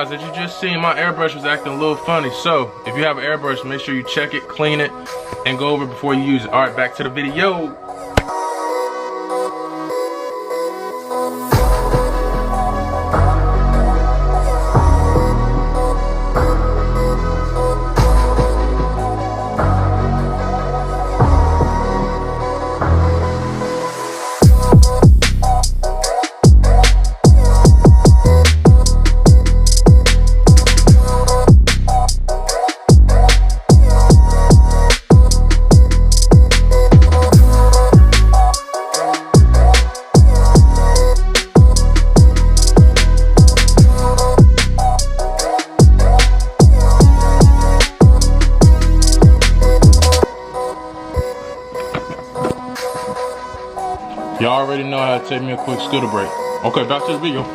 guys, as you just seen, my airbrush was acting a little funny. So if you have an airbrush, make sure you check it, clean it, and go over it before you use it. All right, back to the video. Y'all already know how to take me a quick scooter break. Okay, back to the video.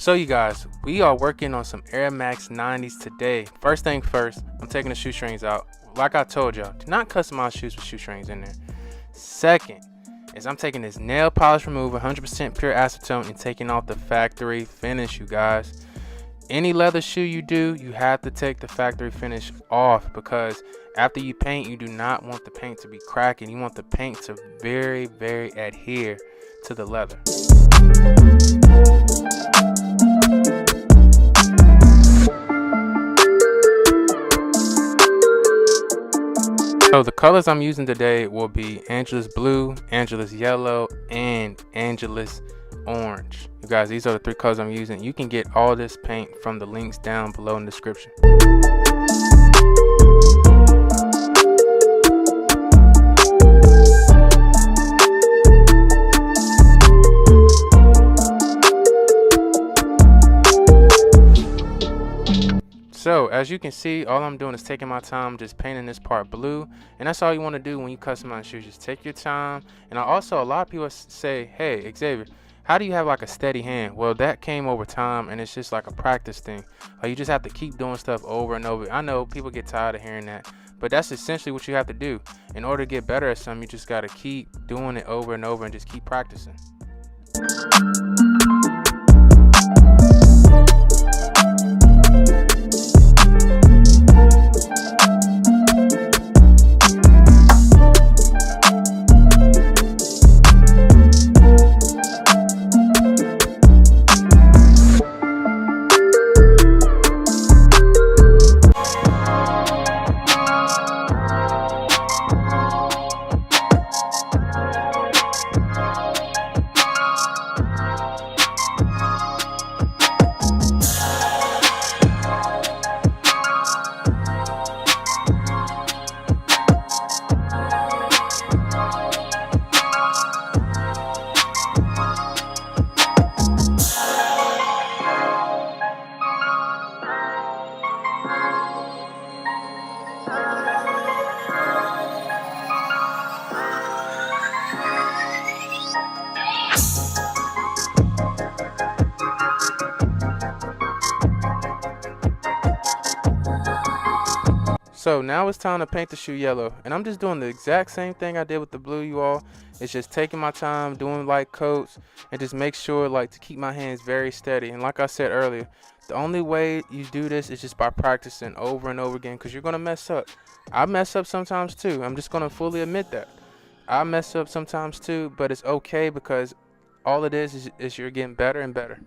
So you guys, we are working on some Air Max 90s today. First thing first, I'm taking the shoestrings out. Like I told y'all, do not customize shoes with shoestrings in there. Second is I'm taking this nail polish remover, 100% pure acetone, and taking off the factory finish, you guys. Any leather shoe you do, you have to take the factory finish off, because after you paint, you do not want the paint to be cracking. You want the paint to very, very adhere to the leather. So the colors I'm using today will be Angelus Blue, Angelus Yellow, and Angelus Orange. You guys, these are the 3 colors I'm using. You can get all this paint from the links down below in the description. So as you can see, all I'm doing is taking my time, just painting this part blue, and that's all you want to do when you customize shoes. Just take your time. And a lot of people say, hey Xavier, how do you have like a steady hand? Well, that came over time, and it's just like a practice thing. You just have to keep doing stuff over and over. I know people get tired of hearing that, but that's essentially what you have to do. In order to get better at something, you just got to keep doing it over and over and just keep practicing. So now it's time to paint the shoe yellow, and I'm just doing the exact same thing I did with the blue, you all. It's just taking my time, doing light coats, and just make sure like to keep my hands very steady. And like I said earlier, the only way you do this is just by practicing over and over again, because you're gonna mess up. I mess up sometimes too. I'm just gonna fully admit that. I mess up sometimes too, but it's okay, because all it is you're getting better and better.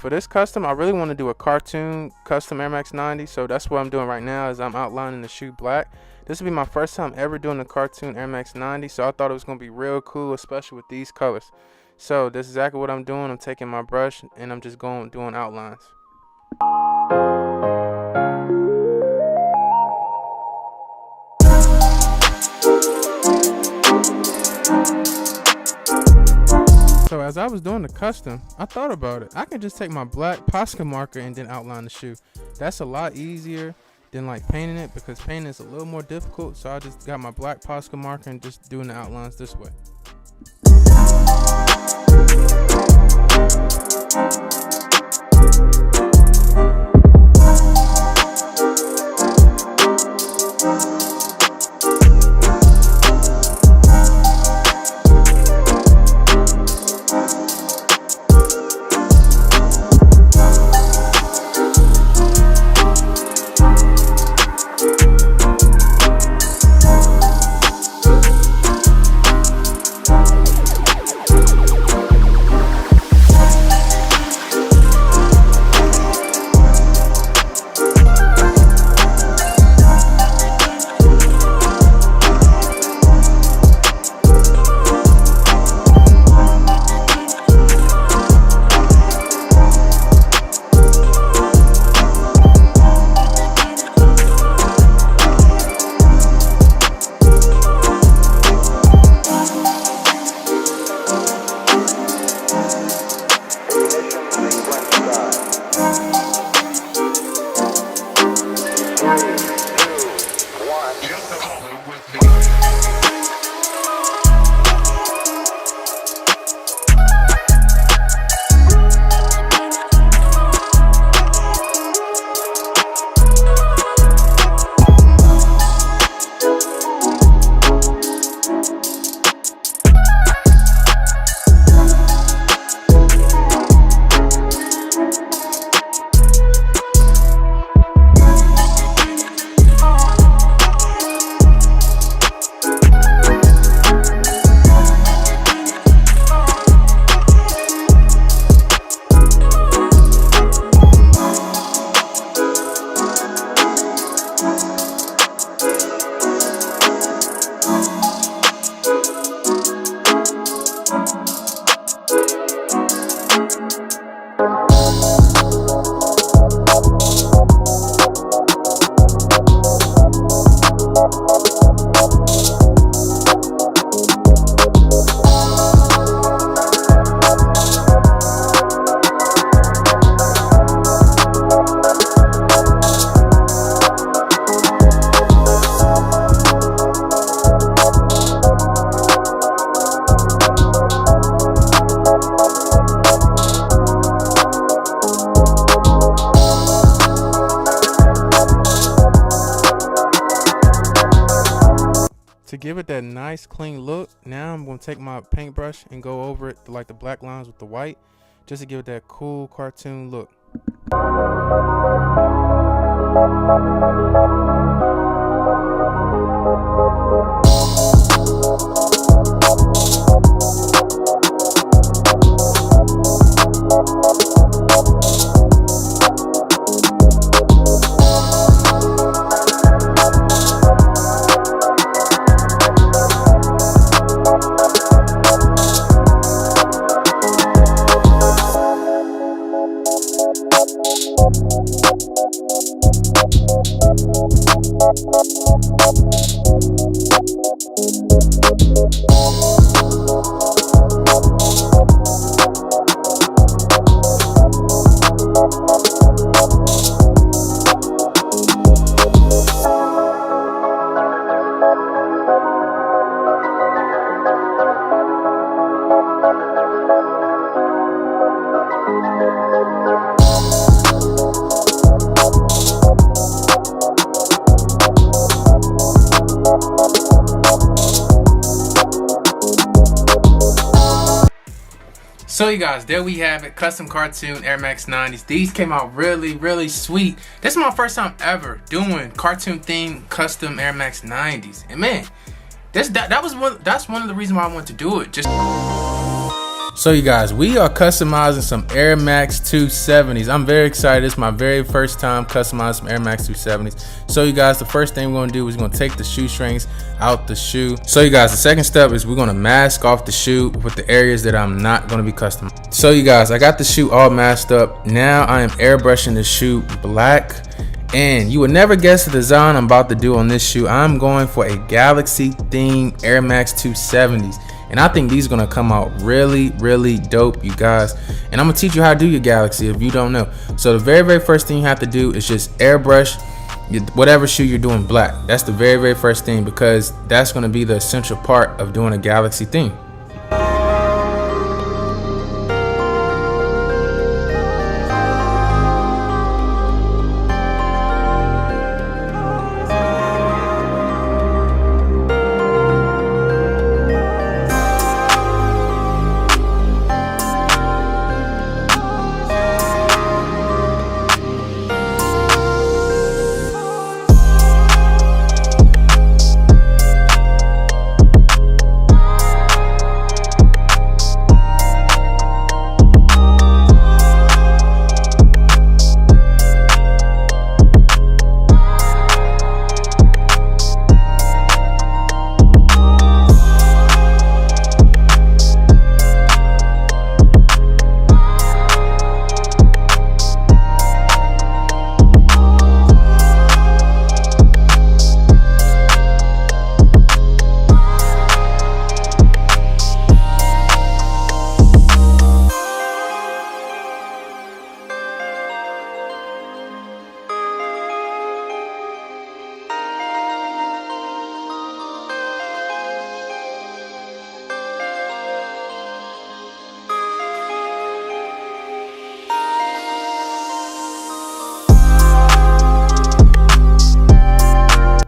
for this custom, I really want to do a cartoon custom Air Max 90. So that's what I'm doing right now, is I'm outlining the shoe black. This will be my first time ever doing a cartoon Air Max 90. So I thought it was going to be real cool, especially with these colors. So this is exactly what I'm doing. I'm taking my brush and I'm just doing outlines. So as I was doing the custom, I thought about it. I can just take my black posca marker and then outline the shoe. That's a lot easier than like painting it, because painting is a little more difficult. So I just got my black posca marker and just doing the outlines this way. To give it that nice clean look, now I'm going to take my paintbrush and go over it like the black lines with the white, just to give it that cool cartoon look. So you guys, there we have it, custom cartoon Air Max 90s. These came out really sweet. This is my first time ever doing cartoon themed custom Air Max 90s. And man, that's one of the reasons why I wanted to do it. Just So you guys, we are customizing some Air Max 270s. I'm very excited. It's my very first time customizing some Air Max 270s. So you guys, the first thing we're gonna do is we're gonna take the shoestrings out the shoe. So you guys, the second step is we're gonna mask off the shoe with the areas that I'm not gonna be customizing. So you guys, I got the shoe all masked up. Now I am airbrushing the shoe black. And you would never guess the design I'm about to do on this shoe. I'm going for a Galaxy themed Air Max 270s. And I think these are gonna come out really, really dope, you guys. And I'm gonna teach you how to do your Galaxy if you don't know. So the very first thing you have to do is just airbrush whatever shoe you're doing black. That's the very first thing, because that's gonna be the essential part of doing a Galaxy theme.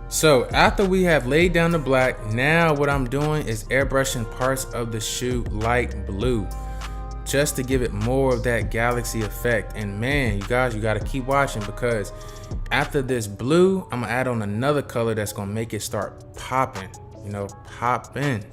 So after we have laid down the black, now what I'm doing is airbrushing parts of the shoe light blue, just to give it more of that Galaxy effect. And man, you guys, you gotta keep watching, because after this blue, I'm gonna add on another color that's gonna make it start popping, you know, popping.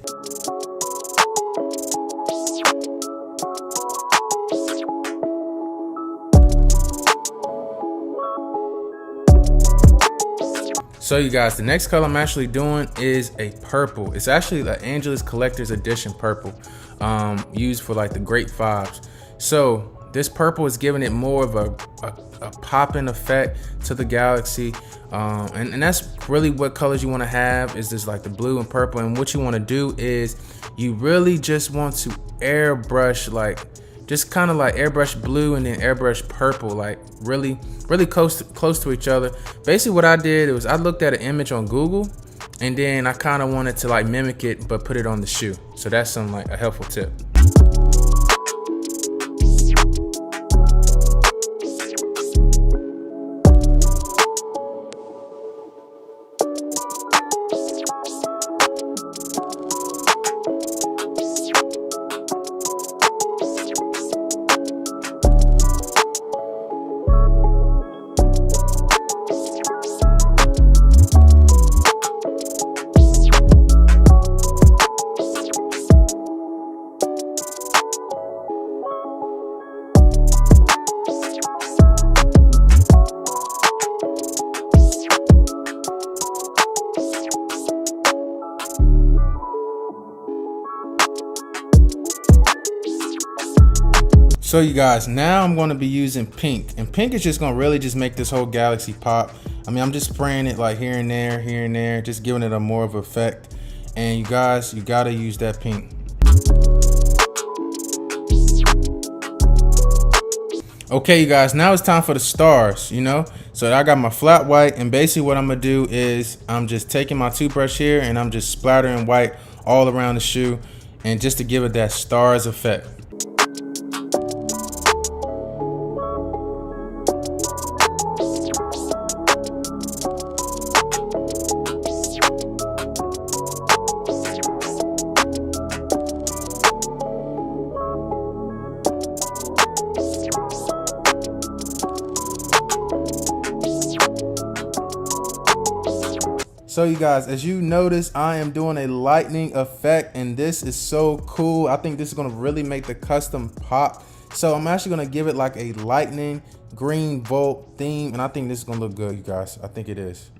So you guys, the next color I'm actually doing is a purple. It's actually the Angelus Collector's Edition purple, used for like the Great Fives. So this purple is giving it more of a popping effect to the Galaxy. And that's really what colors you want to have, is just like the blue and purple. And what you want to do is you really just want to airbrush, like just kind of like airbrush blue and then airbrush purple, like really close to each other. Basically what I did was I looked at an image on Google, and then I kind of wanted to like mimic it but put it on the shoe. So that's some like a helpful tip. So you guys, now I'm going to be using pink, and pink is just going to really just make this whole Galaxy pop. I mean, I'm just spraying it like here and there, just giving it a more of effect. And you guys, you got to use that pink. Okay, you guys, now it's time for the stars, you know? So I got my flat white, and basically what I'm gonna do is I'm just taking my toothbrush here and I'm just splattering white all around the shoe, and just to give it that stars effect. So you guys, as you notice, I am doing a lightning effect, and this is so cool. I think this is gonna really make the custom pop. So I'm actually gonna give it like a lightning green volt theme, and I think this is gonna look good, you guys. I think it is.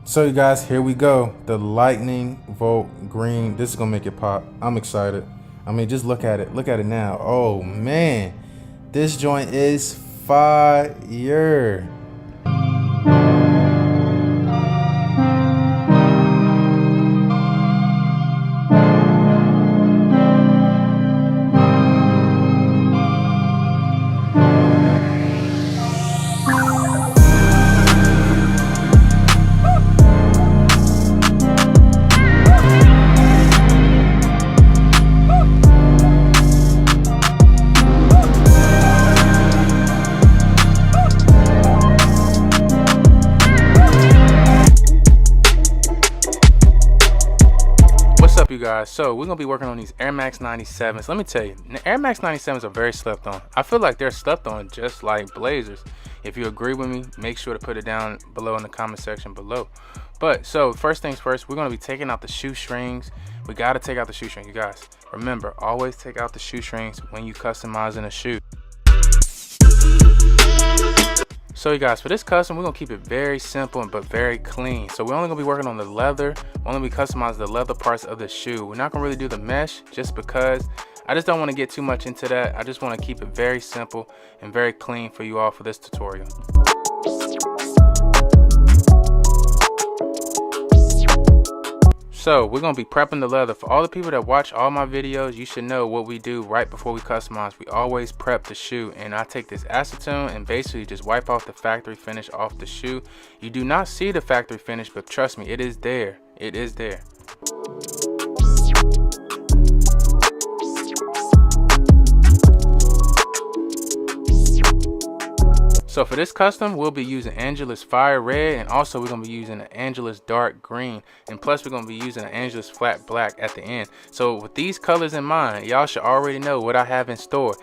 So you guys, here we go. The lightning volt green. This is gonna make it pop. I'm excited. I mean, just look at it. Look at it now. Oh man, this joint is fire. You guys, so we're gonna be working on these Air Max 97s. Let me tell you, the Air Max 97s are very slept on. I feel like they're slept on just like Blazers. If you agree with me, make sure to put it down below in the comment section below. But so first things first, we're gonna be taking out the shoestrings. We gotta take out the shoestrings, you guys. Remember, always take out the shoestrings when you customizing a shoe. So you guys, for this custom, we're gonna keep it very simple but very clean. So we're only gonna be working on the leather. We're only gonna be customizing the leather parts of the shoe. We're not gonna really do the mesh just because I just don't want to get too much into that. I just want to keep it very simple and very clean for you all for this tutorial. So we're gonna be prepping the leather. For all the people that watch all my videos, you should know what we do right before we customize. We always prep the shoe, and I take this acetone and basically just wipe off the factory finish off the shoe. You do not see the factory finish, but trust me, it is there. It is there. So for this custom, we'll be using Angelus Fire Red, and also we're going to be using an Angelus Dark Green, and plus we're going to be using an Angelus Flat Black at the end. So with these colors in mind, y'all should already know what I have in store.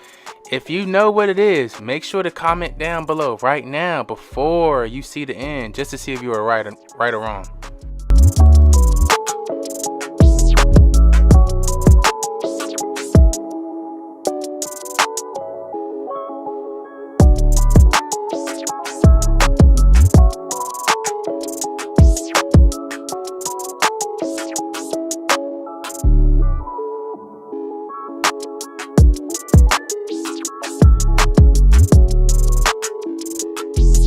If you know what it is, make sure to comment down below right now before you see the end, just to see if you are right or wrong.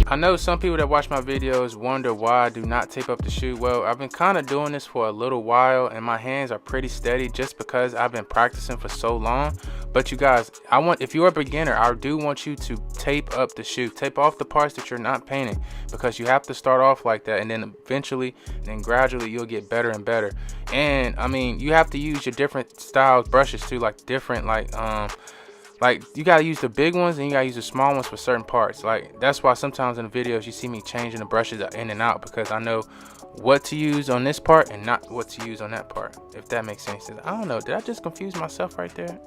I know some people that watch my videos wonder why I do not tape up the shoe. Well, I've been kind of doing this for a little while, and my hands are pretty steady just because I've been practicing for so long. But you guys, if you're a beginner, I do want you to tape up the shoe. Tape off the parts that you're not painting, because you have to start off like that, and then eventually, and then gradually you'll get better and better. And I mean, you have to use your different styles brushes too, like different like you gotta use the big ones and you gotta use the small ones for certain parts. Like that's why sometimes in the videos you see me changing the brushes in and out, because I know what to use on this part and not what to use on that part, if that makes any sense. I don't know, did I just confuse myself right there?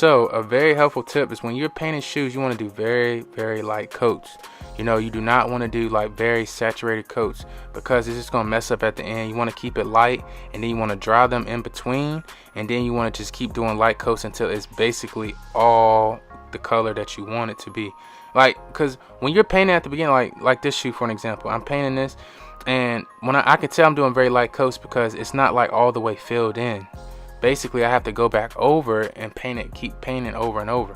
So a very helpful tip is when you're painting shoes, you want to do very light coats. You know, you do not want to do like very saturated coats because it's just going to mess up at the end. You want to keep it light, and then you want to dry them in between, and then you want to just keep doing light coats until it's basically all the color that you want it to be. Like, because when you're painting at the beginning, like this shoe for an example, I'm painting this, and when I can tell I'm doing very light coats because it's not like all the way filled in. Basically, I have to go back over and paint it, keep painting over and over.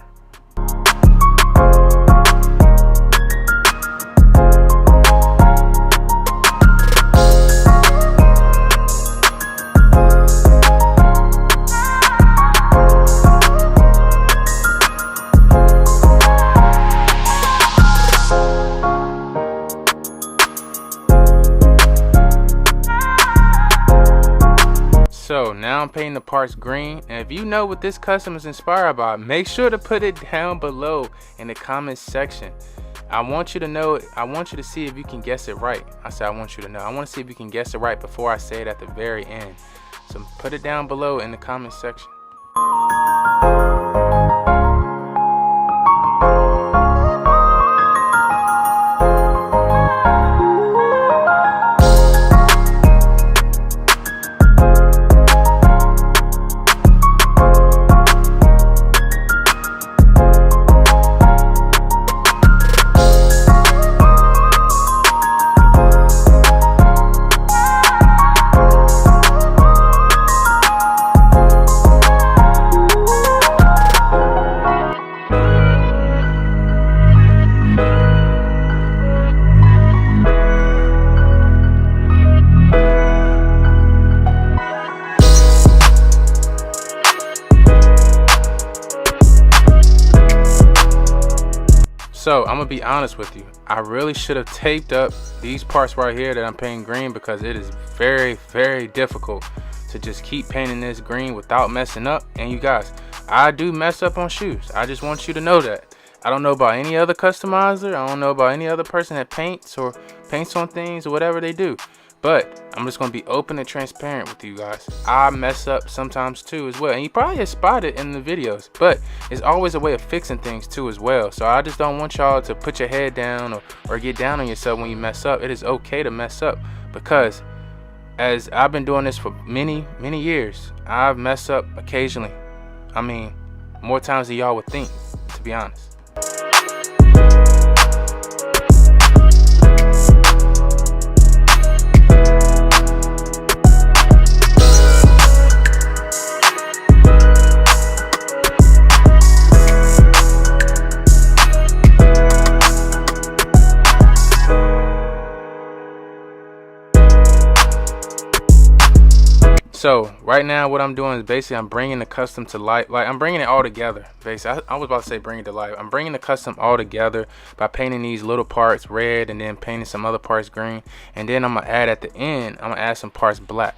So now I'm painting the parts green, and if you know what this custom is inspired by, make sure to put it down below in the comments section. I want you to know, I want you to see if you can guess it right. I said I want you to know. I want to see if you can guess it right before I say it at the very end. So put it down below in the comments section. So I'm gonna be honest with you, I really should have taped up these parts right here that I'm painting green, because it is very difficult to just keep painting this green without messing up. And you guys, I do mess up on shoes. I just want you to know that. I don't know about any other customizer, I don't know about any other person that paints on things or whatever they do, but I'm just gonna be open and transparent with you guys. I mess up sometimes too as well, and you probably have spotted in the videos, but it's always a way of fixing things too as well. So I just don't want y'all to put your head down or get down on yourself when you mess up. It is okay to mess up, because as I've been doing this for many years, I've messed up occasionally. I mean, more times than y'all would think, to be honest. So right now what I'm doing is basically I'm bringing the custom to life. Like, I'm bringing it all together. Basically, I was about to say bring it to life. I'm bringing the custom all together by painting these little parts red and then painting some other parts green. And then I'm gonna add at the end, I'm gonna add some parts black.